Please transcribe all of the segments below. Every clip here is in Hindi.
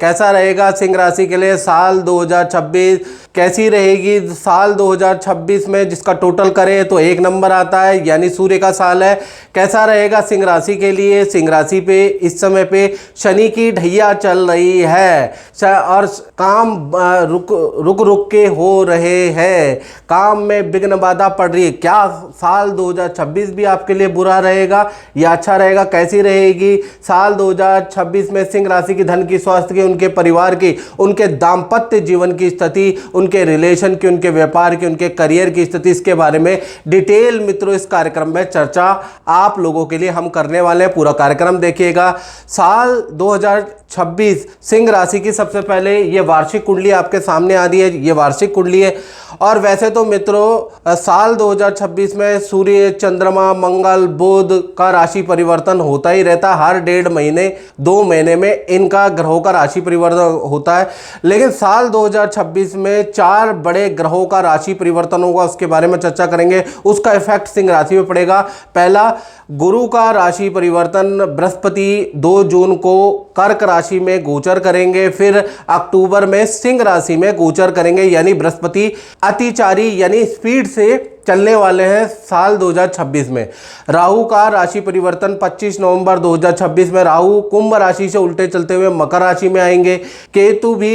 कैसा रहेगा सिंह राशि के लिए साल 2026, कैसी रहेगी साल 2026 में, जिसका टोटल करें तो 1 नंबर आता है, यानी सूर्य का साल है। कैसा रहेगा सिंह राशि के लिए? सिंह राशि पे इस समय पे शनि की ढैया चल रही है और काम रुक के हो रहे हैं, काम में विघ्न बाधा पड़ रही है। क्या साल 2026 भी आपके लिए बुरा रहेगा या अच्छा रहेगा? कैसी रहेगी साल 2026 में सिंह राशि की धन की, स्वास्थ्य की, उनके परिवार की, उनके दाम्पत्य जीवन की स्थिति, उनके रिलेशन की, उनके व्यापार की, उनके करियर की स्थिति, इसके बारे में डिटेल मित्रों इस कार्यक्रम में चर्चा आप लोगों के लिए हम करने वाले हैं। पूरा कार्यक्रम देखिएगा। साल 2026 सिंह राशि की सबसे पहले ये वार्षिक कुंडली आपके सामने आ रही है, ये वार्षिक कुंडली है। और वैसे तो मित्रों साल 2026 में सूर्य, चंद्रमा, मंगल, बुध का राशि परिवर्तन होता ही रहता है। हर 1.5 महीने 2 महीने में इनका ग्रहों का राशि परिवर्तन होता है। लेकिन साल 2026 में 4 बड़े ग्रहों का राशि परिवर्तन होगा, उसके बारे में चर्चा करेंगे। उसका इफेक्ट सिंह राशि में पड़ेगा। पहला, गुरु का राशि परिवर्तन, बृहस्पति 2 जून को कर्क राशि में गोचर करेंगे, फिर अक्टूबर में सिंह राशि में गोचर करेंगे, यानी बृहस्पति अतिचारी यानी स्पीड से चलने वाले हैं साल 2026 में। राहु का राशि परिवर्तन 25 नवंबर 2026 में राहु कुंभ राशि से उल्टे चलते हुए मकर राशि में आएंगे। केतु भी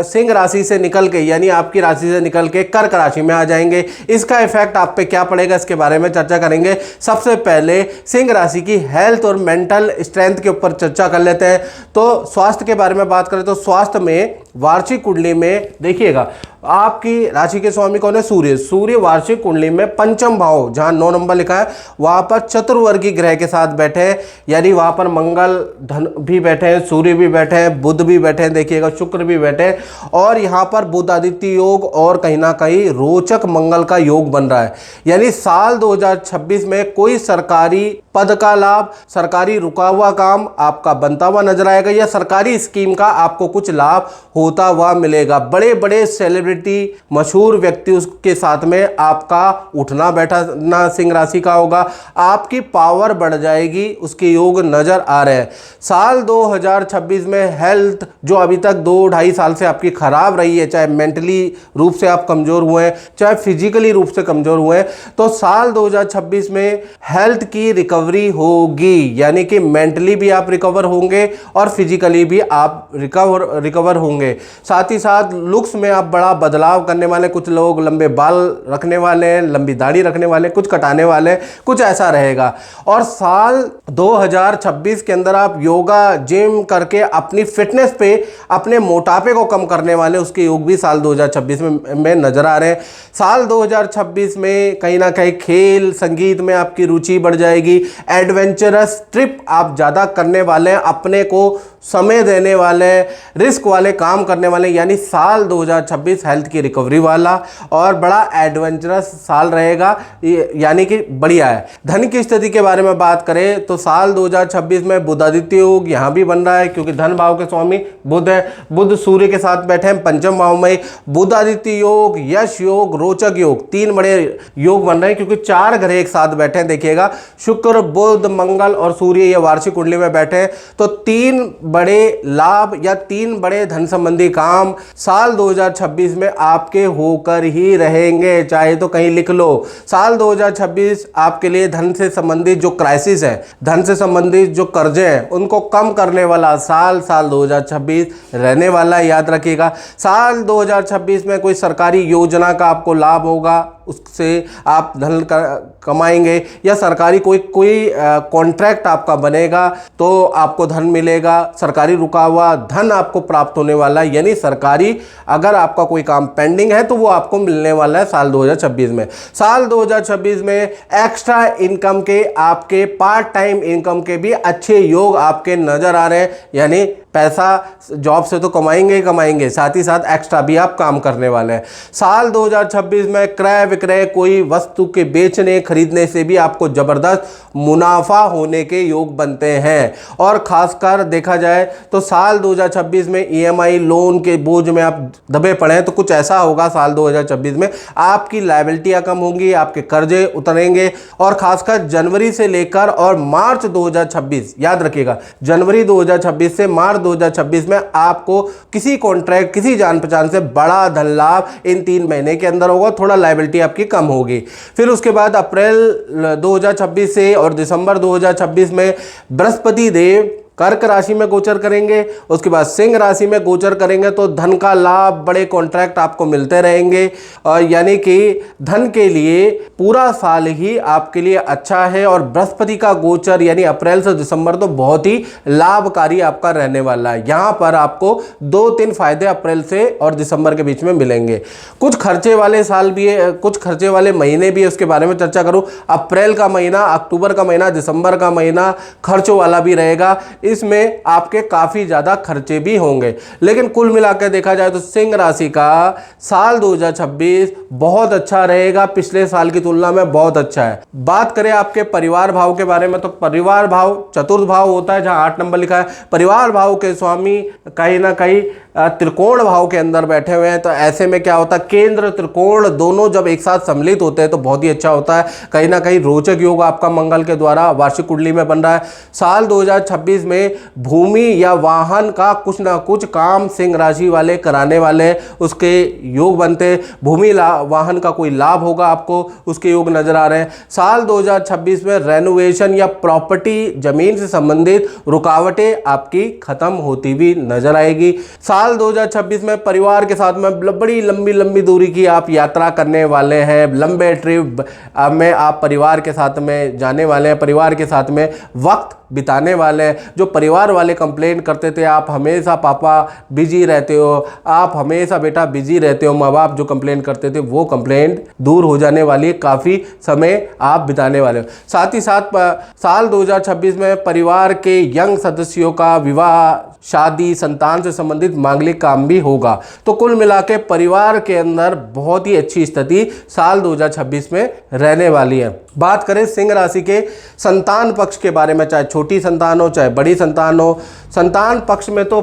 सिंह राशि से निकल के यानी आपकी राशि से निकल के कर्क राशि में आ जाएंगे। इसका इफेक्ट आप पे क्या पड़ेगा, इसके बारे में चर्चा करेंगे। सबसे पहले सिंह राशि की हेल्थ और मेंटल स्ट्रेंथ के ऊपर चर्चा कर लेते हैं। तो स्वास्थ्य के बारे में बात करें तो स्वास्थ्य में वार्षिक कुंडली में देखिएगा, आपकी राशि के स्वामी कौन है? सूर्य। सूर्य वार्षिक कुंडली में पंचम भाव, जहां 9 नंबर लिखा है, वहां पर चतुर्वर्गी ग्रह के साथ बैठे हैं, यानी वहां पर मंगल धन भी बैठे हैं, सूर्य भी बैठे हैं, बुध भी बैठे हैं, देखिएगा शुक्र भी बैठे हैं, और यहां पर बुध आदित्य योग और कहीं ना कहीं रोचक मंगल का योग बन रहा है। यानी साल 2026 में कोई सरकारी पद का लाभ, सरकारी रुका हुआ काम आपका बनता हुआ नजर आएगा, या सरकारी स्कीम का आपको कुछ लाभ होता हुआ मिलेगा। बड़े बड़े सेलिब्रिटी, मशहूर व्यक्ति उसके साथ में आपका उठना बैठना सिंह राशि का होगा। आपकी पावर बढ़ जाएगी, उसके योग नजर आ रहे हैं। साल 2026 में हेल्थ जो अभी तक 2-2.5 साल से आपकी खराब रही है, चाहे मेंटली रूप से आप कमजोर हुए हैं, चाहे फिजिकली रूप से कमजोर हुए हैं, तो साल 2026 में हेल्थ की रिकवरी होगी, यानी कि मेंटली भी आप रिकवर होंगे और फिजिकली भी आप रिकवर होंगे। साथ ही साथ लुक्स में आप बड़ा बदलाव करने वाले, कुछ लोग लंबे बाल रखने वाले हैं, लंबी दाढ़ी रखने वाले, कुछ कटाने वाले, कुछ ऐसा रहेगा। और साल 2026 के अंदर आप योगा, जिम करके अपनी फिटनेस पे, अपने मोटापे को कम करने वाले, उसके योग भी साल 2026 में नजर आ रहे हैं। साल 2026 में कहीं ना कहीं खेल, संगीत में आपकी रुचि बढ़ जाएगी। एडवेंचरस ट्रिप आप ज़्यादा करने वाले हैं, अपने को समय देने वाले, रिस्क वाले काम करने वाले, यानी साल 2026 हेल्थ की रिकवरी वाला और बड़ा एडवेंचरस साल रहेगा, यानी कि बढ़िया है। धन की स्थिति के बारे में बात करें तो साल 2026 में बुध आदित्य योग यहाँ भी बन रहा है, क्योंकि धन भाव के स्वामी बुध है। बुध सूर्य के साथ बैठे हैं पंचम भाव में। बुध आदित्य योग, यश योग, रोचक योग, 3 बड़े योग बन रहे हैं, क्योंकि 4 ग्रह एक साथ बैठे हैं। देखिएगा शुक्र, बुध, मंगल और सूर्य ये वार्षिक कुंडली में बैठे हैं, तो 3 बड़े लाभ या 3 बड़े धन संबंधी काम साल 2026 में आपके होकर ही रहेंगे, चाहे तो कहीं लिख लो। साल 2026 आपके लिए धन से संबंधित जो क्राइसिस है, धन से संबंधित जो कर्जे हैं, उनको कम करने वाला साल 2026 रहने वाला है, याद रखिएगा। साल 2026 में कोई सरकारी योजना का आपको लाभ होगा, उससे आप धन कमाएंगे, या सरकारी कोई कॉन्ट्रैक्ट आपका बनेगा तो आपको धन मिलेगा। सरकारी रुका हुआ धन आपको प्राप्त होने वाला है, यानी सरकारी अगर आपका कोई काम पेंडिंग है तो वो आपको मिलने वाला है साल 2026 में। साल 2026 में एक्स्ट्रा इनकम के, आपके पार्ट टाइम इनकम के भी अच्छे योग आपके नजर आ रहे हैं, यानी पैसा जॉब से तो कमाएंगे ही कमाएंगे, साथ ही साथ एक्स्ट्रा भी आप काम करने वाले हैं। साल 2026 में क्रय विक्रय, कोई वस्तु के बेचने खरीदने से भी आपको जबरदस्त मुनाफा होने के योग बनते हैं। और खासकर देखा जाए तो साल 2026 में ईएमआई लोन के बोझ में आप दबे पड़े हैं, तो कुछ ऐसा होगा साल 2026 में आपकी लायबिलिटियां कम होंगी, आपके कर्जे उतरेंगे। और खासकर जनवरी से लेकर और मार्च 2026, याद रखिएगा जनवरी 2026 से मार्च मार्च 2026 में आपको किसी कॉन्ट्रैक्ट, किसी जान पहचान से बड़ा धन लाभ इन 3 महीने के अंदर होगा। थोड़ा लायबिलिटी आपकी कम होगी। फिर उसके बाद अप्रैल 2026 से और दिसंबर 2026 में बृहस्पति देव कर्क राशि में गोचर करेंगे, उसके बाद सिंह राशि में गोचर करेंगे। तो धन का लाभ, बड़े कॉन्ट्रैक्ट आपको मिलते रहेंगे, यानी कि धन के लिए पूरा साल ही आपके लिए अच्छा है। और बृहस्पति का गोचर यानी अप्रैल से दिसंबर तो बहुत ही लाभकारी आपका रहने वाला है। यहाँ पर आपको 2-3 फायदे अप्रैल से और दिसंबर के बीच में मिलेंगे। कुछ खर्चे वाले साल भी है, कुछ खर्चे वाले महीने भी है, उसके बारे में चर्चा करूँ। अप्रैल का महीना, अक्टूबर का महीना, दिसंबर का महीना खर्चों वाला भी रहेगा। इसमें आपके काफी ज्यादा खर्चे भी होंगे। लेकिन कुल मिलाकर देखा जाए तो सिंह राशि का साल 2026 बहुत अच्छा रहेगा, पिछले साल की तुलना में बहुत अच्छा है। बात करें आपके परिवार भाव के बारे में, तो परिवार भाव चतुर्थ भाव होता है, जहां 8 नंबर लिखा है। परिवार भाव के स्वामी कहीं ना कहीं त्रिकोण भाव के अंदर बैठे हुए हैं। तो ऐसे में क्या होता है, केंद्र त्रिकोण दोनों जब एक साथ सम्मिलित होते हैं तो बहुत ही अच्छा होता है। कहीं ना कहीं रोचक योग आपका मंगल के द्वारा वार्षिक कुंडली में बन रहा है। साल 2026 में भूमि या वाहन का कुछ ना कुछ काम सिंह राशि वाले कराने वाले, उसके योग बनते। भूमि वाहन का कोई लाभ होगा आपको, उसके योग नजर आ रहे हैं। साल 2026 में रेनोवेशन या प्रॉपर्टी, जमीन से संबंधित रुकावटें आपकी खत्म होती भी नजर आएगी। साल 2026 में परिवार के साथ में बड़ी लंबी लंबी दूरी की आप यात्रा करने वाले हैं। लंबे ट्रिप में आप परिवार के साथ में जाने वाले हैं, परिवार के साथ में वक्त बिताने वाले हैं। जो परिवार वाले कंप्लेंट करते थे आप हमेशा पापा बिजी रहते हो, आप हमेशा बेटा बिजी रहते हो, माँ बाप जो कंप्लेंट करते थे वो कंप्लेंट दूर हो जाने वाली है। काफ़ी समय आप बिताने वाले हो। साथ ही साथ साल 2026 में परिवार के यंग सदस्यों का विवाह, शादी, संतान से संबंधित मांगलिक काम भी होगा। तो कुल मिला के परिवार के अंदर बहुत ही अच्छी स्थिति साल 2026 में रहने वाली है। बात करें सिंह राशि के संतान पक्ष के बारे में, चाहे छोटी संतान हो चाहे बड़ी संतान हो, संतान पक्ष में तो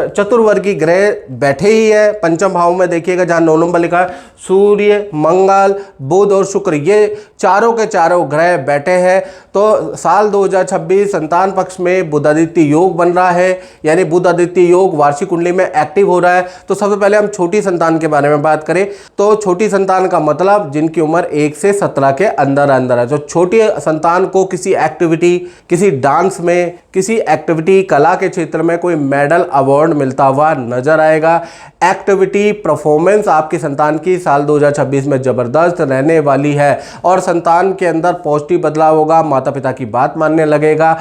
चतुर्वर्गी ग्रह बैठे ही है। पंचम भाव में देखिएगा जहां 9 नंबर लिखा है, सूर्य, मंगल, बुध और शुक्र, ये चारों के चारों ग्रह बैठे हैं। तो साल 2026 संतान पक्ष में बुध आदित्य योग बन रहा है, यानी बुध आदित्य योग वार्षिक कुंडली में एक्टिव हो रहा है। तो सबसे पहले हम छोटी संतान के बारे में बात करें तो छोटी संतान का मतलब जिनकी उम्र 1 से 17 के अंदर अंदर है। तो छोटी संतान को किसी एक्टिविटी, किसी डांस में, किसी एक्टिविटी, कला के क्षेत्र में कोई मेडल, अवार्ड मिलता हुआ नजर आएगा। एक्टिविटी, परफॉर्मेंस आपकी संतान की साल 2026 में जबरदस्त रहने वाली है और संतान के अंदर पॉजिटिव बदलाव होगा। माता पिता की बात मानने लगेगा,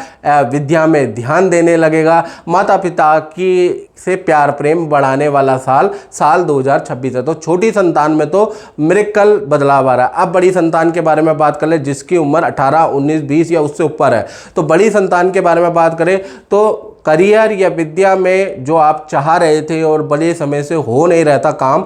विद्या में ध्यान देने लगेगा। माता पिता की से प्यार प्रेम बढ़ाने वाला साल 2026 है। तो छोटी संतान में तो मिरेकल बदलाव आ रहा है। अब बड़ी संतान के बारे में बात कर ले जिसकी उम्र 18, 19, 20 या उससे ऊपर है। तो बड़ी संतान के बारे में बात करें तो करियर या विद्या में जो आप चाह रहे थे और बड़े समय से हो नहीं रहता काम,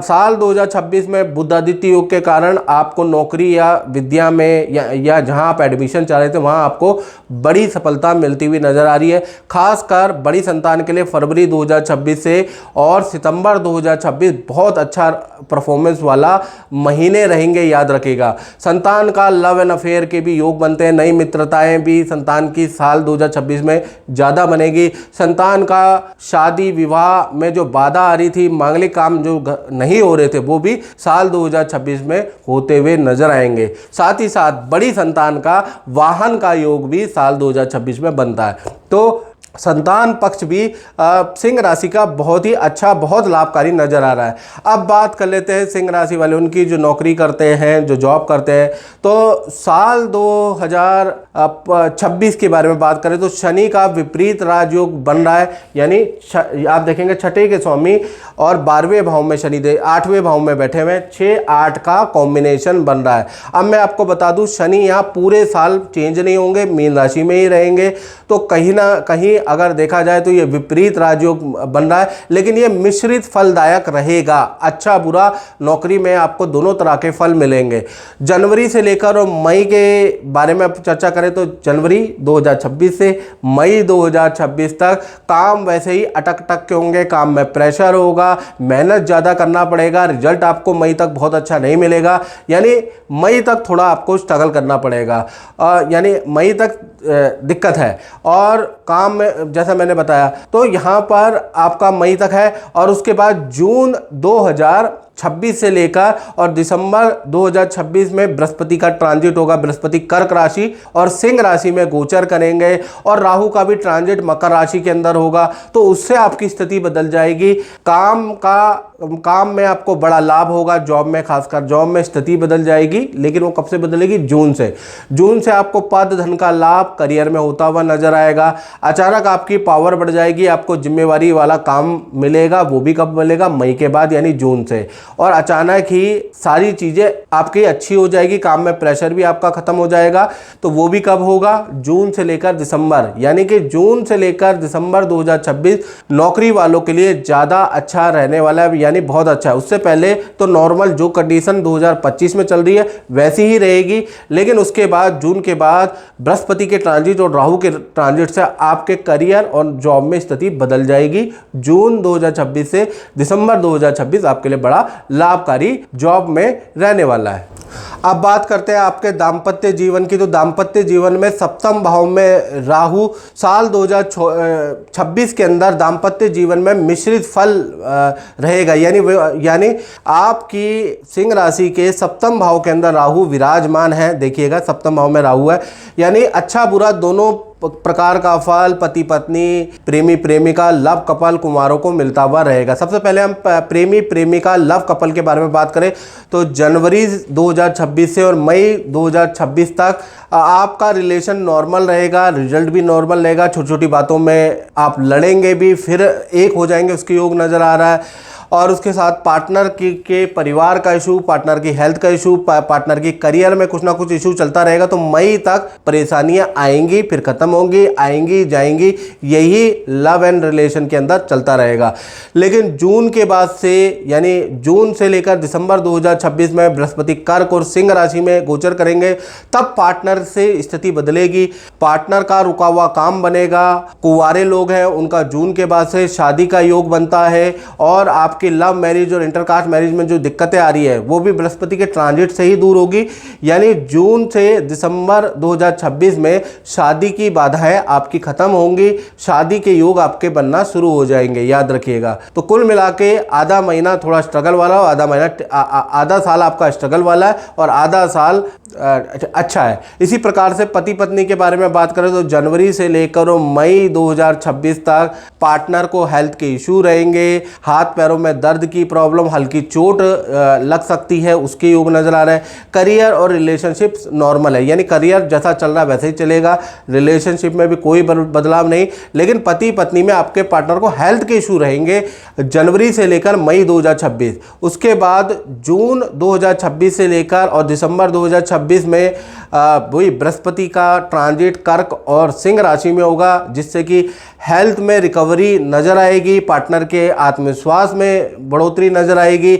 साल 2026 में बुध आदित्य योग के कारण आपको नौकरी या विद्या में या जहां आप एडमिशन चाह रहे थे वहां आपको बड़ी सफलता मिलती हुई नजर आ रही है। खासकर बड़ी संतान के लिए फरवरी 2026 से और सितंबर 2026 बहुत अच्छा परफॉर्मेंस वाला महीने रहेंगे, याद रखिएगा। संतान का लव एंड अफेयर के भी योग बनते हैं। नई मित्रताएं भी संतान की साल 2026 में ज़्यादा बनेगी। संतान का शादी विवाह में जो बाधा आ रही थी, मांगलिक काम जो नहीं हो रहे थे, वो भी साल 2026 में होते हुए नजर आएंगे। साथ ही साथ बड़ी संतान का वाहन का योग भी साल 2026 में बनता है। तो संतान पक्ष भी सिंह राशि का बहुत ही अच्छा, बहुत लाभकारी नजर आ रहा है। अब बात कर लेते हैं सिंह राशि वाले, उनकी जो नौकरी करते हैं, जो जॉब करते हैं। तो साल 2026 के बारे में बात करें तो शनि का विपरीत राजयोग बन रहा है, यानी आप देखेंगे छठे के स्वामी और 12वें भाव में शनिदेव 8वें भाव में बैठे हुए हैं। 6-8 का कॉम्बिनेशन बन रहा है। अब मैं आपको बता दूं शनि यहाँ पूरे साल चेंज नहीं होंगे, मीन राशि में ही रहेंगे। तो कहीं ना कहीं अगर देखा जाए तो ये विपरीत राजयोग बन रहा है, लेकिन ये मिश्रित फलदायक रहेगा। अच्छा बुरा नौकरी में आपको दोनों तरह के फल मिलेंगे। जनवरी से लेकर और मई के बारे में चर्चा करें तो जनवरी 2026 से मई 2026 तक काम वैसे ही अटक के होंगे। काम में प्रेशर होगा, मेहनत ज़्यादा करना पड़ेगा, रिजल्ट आपको मई तक बहुत अच्छा नहीं मिलेगा, यानी मई तक थोड़ा आपको स्ट्रगल करना पड़ेगा, यानी मई तक दिक्कत है। और काम में जैसा मैंने बताया, तो यहाँ पर आपका मई तक है, और उसके बाद जून 2026 से लेकर और दिसंबर 2026 में बृहस्पति का ट्रांजिट होगा। बृहस्पति कर्क राशि और सिंह राशि में गोचर करेंगे, और राहु का भी ट्रांजिट मकर राशि के अंदर होगा, तो उससे आपकी स्थिति बदल जाएगी। काम में आपको बड़ा लाभ होगा, जॉब में, खासकर जॉब में स्थिति बदल जाएगी। लेकिन वो कब से बदलेगी? जून से आपको पद धन का लाभ करियर में होता हुआ नजर आएगा। अचानक आपकी पावर बढ़ जाएगी, आपको जिम्मेवारी वाला काम मिलेगा। वो भी कब मिलेगा? मई के बाद, यानी जून से। और अचानक ही सारी चीजें आपकी अच्छी हो जाएगी, काम में प्रेशर भी आपका खत्म हो जाएगा। तो वो भी कब होगा? जून से लेकर दिसंबर, यानी कि जून से लेकर दिसंबर 2026 नौकरी वालों के लिए ज्यादा अच्छा रहने वाला है, यानी बहुत अच्छा है। उससे पहले तो नॉर्मल जो कंडीशन 2025 में चल रही है वैसी ही रहेगी, लेकिन उसके बाद जून के बाद बृहस्पति के ट्रांजिट और राहु के ट्रांजिट से आपके करियर और जॉब में स्थिति बदल जाएगी। जून 2026 से दिसंबर 2026 आपके लिए बड़ा लाभकारी जॉब में रहने वाला है। अब बात करते हैं आपके दाम्पत्य जीवन की। तो दाम्पत्य जीवन में सप्तम भाव में राहु साल 2026 के अंदर दाम्पत्य जीवन में मिश्रित फल रहेगा, यानी आपकी सिंह राशि के सप्तम भाव के अंदर राहु विराजमान है। देखिएगा, सप्तम भाव में राहु है, यानी अच्छा बुरा दोनों प्रकार का फल पति पत्नी, प्रेमी प्रेमिका, लव कपल कुमारों को मिलता हुआ रहेगा। सबसे पहले हम प्रेमी प्रेमिका लव कपल के बारे में बात करें तो जनवरी 2026 से और मई 2026 तक आपका रिलेशन नॉर्मल रहेगा, रिजल्ट भी नॉर्मल रहेगा। छोटी छोटी बातों में आप लड़ेंगे भी, फिर एक हो जाएंगे, उसके योग नज़र आ रहा है। और उसके साथ पार्टनर के परिवार का इशू, पार्टनर की हेल्थ का इशू, पार्टनर की करियर में कुछ ना कुछ इशू चलता रहेगा। तो मई तक परेशानियां आएंगी, फिर खत्म होंगी, आएंगी जाएंगी, यही लव एंड रिलेशन के अंदर चलता रहेगा। लेकिन जून के बाद से, यानी जून से लेकर दिसंबर 2026 में बृहस्पति कर्क और सिंह राशि में गोचर करेंगे, तब पार्टनर से स्थिति बदलेगी। पार्टनर का रुका हुआ काम बनेगा। कुंवारे लोग हैं उनका जून के बाद से शादी का योग बनता है, और आपके लव मैरिज और इंटरकास्ट मैरिज में जो दिक्कतें आ रही है वो भी बृहस्पति के ट्रांजिट से ही दूर होगी। यानी जून से दिसंबर 2026 में शादी की बाधाएं आपकी खत्म होंगी, शादी के योग आपके बनना शुरू हो जाएंगे, याद रखिएगा। तो कुल मिला के आधा महीना थोड़ा स्ट्रगल वाला, आधा साल आपका स्ट्रगल वाला है और आधा साल अच्छा है। इसी प्रकार से पति पत्नी के बारे में बात करें तो जनवरी से लेकर मई 2026 तक पार्टनर को हेल्थ के इशू रहेंगे, हाथ पैरों में दर्द की प्रॉब्लम, हल्की चोट लग सकती है, उसके योग नजर आ रहे हैं। करियर और रिलेशनशिप नॉर्मल है, यानी करियर जैसा चल रहा है वैसे ही चलेगा, रिलेशनशिप में भी कोई बदलाव नहीं। लेकिन पति पत्नी में आपके पार्टनर को हेल्थ के इशू रहेंगे जनवरी से लेकर मई 2026। उसके बाद जून 2026 से लेकर और दिसंबर 2026 में वही बृहस्पति का ट्रांजिट कर्क और सिंह राशि में होगा, जिससे कि हेल्थ में रिकवरी नजर आएगी, पार्टनर के आत्मविश्वास में बढ़ोतरी नजर आएगी,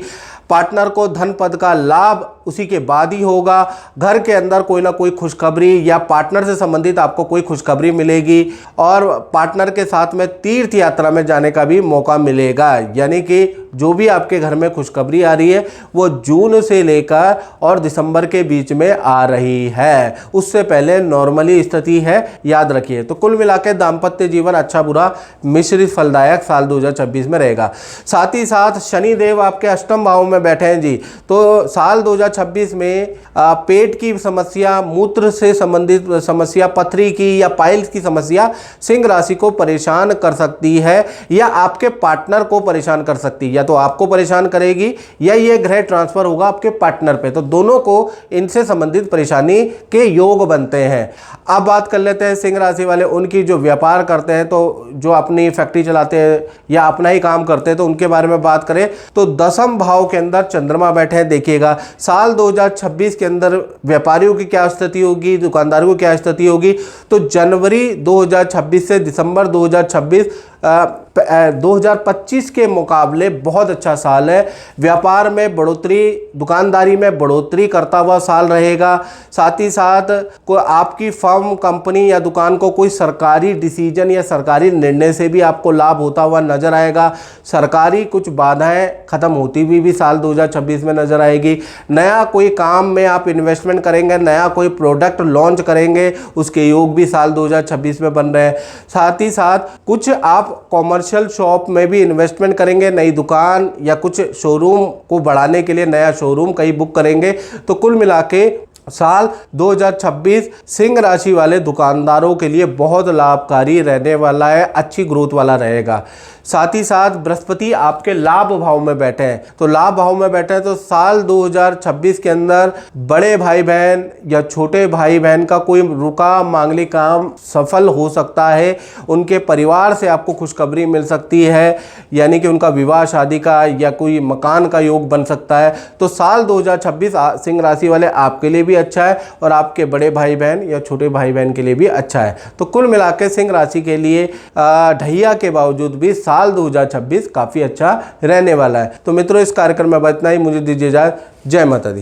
पार्टनर को धन पद का लाभ उसी के बाद ही होगा। घर के अंदर कोई ना कोई खुशखबरी या पार्टनर से संबंधित आपको कोई खुशखबरी मिलेगी, और पार्टनर के साथ में तीर्थ यात्रा में जाने का भी मौका मिलेगा। यानी कि जो भी आपके घर में खुशखबरी आ रही है वो जून से लेकर और दिसंबर के बीच में आ रही है, उससे पहले नॉर्मली स्थिति है, याद रखिए। तो कुल मिलाकर दाम्पत्य जीवन अच्छा बुरा मिश्रित फलदायक साल 2026 में रहेगा। साथ ही साथ शनिदेव आपके अष्टम भाव में बैठे हैं जी, तो साल 2026 में पेट की समस्या, मूत्र से संबंधित समस्या, पथरी की या पाइल्स की समस्या सिंह राशि को परेशान कर सकती है, या आपके पार्टनर को परेशान कर सकती है। या तो आपको परेशान करेगी या ये ग्रह ट्रांसफर होगा आपके पार्टनर पे, तो दोनों को इनसे संबंधित परेशानी के योग बनते हैं। अब बात कर लेते हैं सिंह राशि वाले, उनकी जो व्यापार करते हैं, तो जो अपनी फैक्ट्री चलाते हैं या अपना ही काम करते हैं, तो उनके बारे में बात करें तो दसम भाव के अंदर चंद्रमा बैठे हैं। देखिएगा साल 2026 के अंदर व्यापारियों की क्या स्थिति होगी, दुकानदारों की क्या स्थिति होगी। तो जनवरी 2026 से दिसंबर 2026 2025 के मुकाबले बहुत अच्छा साल है। व्यापार में बढ़ोतरी, दुकानदारी में बढ़ोतरी करता हुआ साल रहेगा। साथ ही साथ कोई आपकी फर्म, कंपनी या दुकान को कोई सरकारी डिसीजन या सरकारी निर्णय से भी आपको लाभ होता हुआ नजर आएगा। सरकारी कुछ बाधाएं खत्म होती हुई भी साल 2026 में नजर आएगी। नया कोई काम में आप इन्वेस्टमेंट करेंगे, नया कोई प्रोडक्ट लॉन्च करेंगे, उसके योग भी साल 2026 में बन रहे हैं। साथ ही साथ कुछ आप कॉमर्शियल शॉप में भी इन्वेस्टमेंट करेंगे, नई दुकान या कुछ शोरूम को बढ़ाने के लिए नया शोरूम कहीं बुक करेंगे। तो कुल मिला के साल 2026 सिंह राशि वाले दुकानदारों के लिए बहुत लाभकारी रहने वाला है, अच्छी ग्रोथ वाला रहेगा। साथ ही साथ बृहस्पति आपके लाभ भाव में बैठे हैं, तो लाभ भाव में बैठे हैं तो साल 2026 के अंदर बड़े भाई बहन या छोटे भाई बहन का कोई रुका मांगलिक काम सफल हो सकता है। उनके परिवार से आपको खुशखबरी मिल सकती है, यानी कि उनका विवाह शादी का या कोई मकान का योग बन सकता है। तो साल 2026 सिंह राशि वाले आपके लिए भी अच्छा है और आपके बड़े भाई बहन या छोटे भाई बहन के लिए भी अच्छा है। तो कुल मिलाकर सिंह राशि के लिए ढैया के बावजूद भी साल 2026 काफी अच्छा रहने वाला है। तो मित्रों, इस कार्यक्रम में इतना ही। मुझे दीजिए इजाजत। जय माता दी।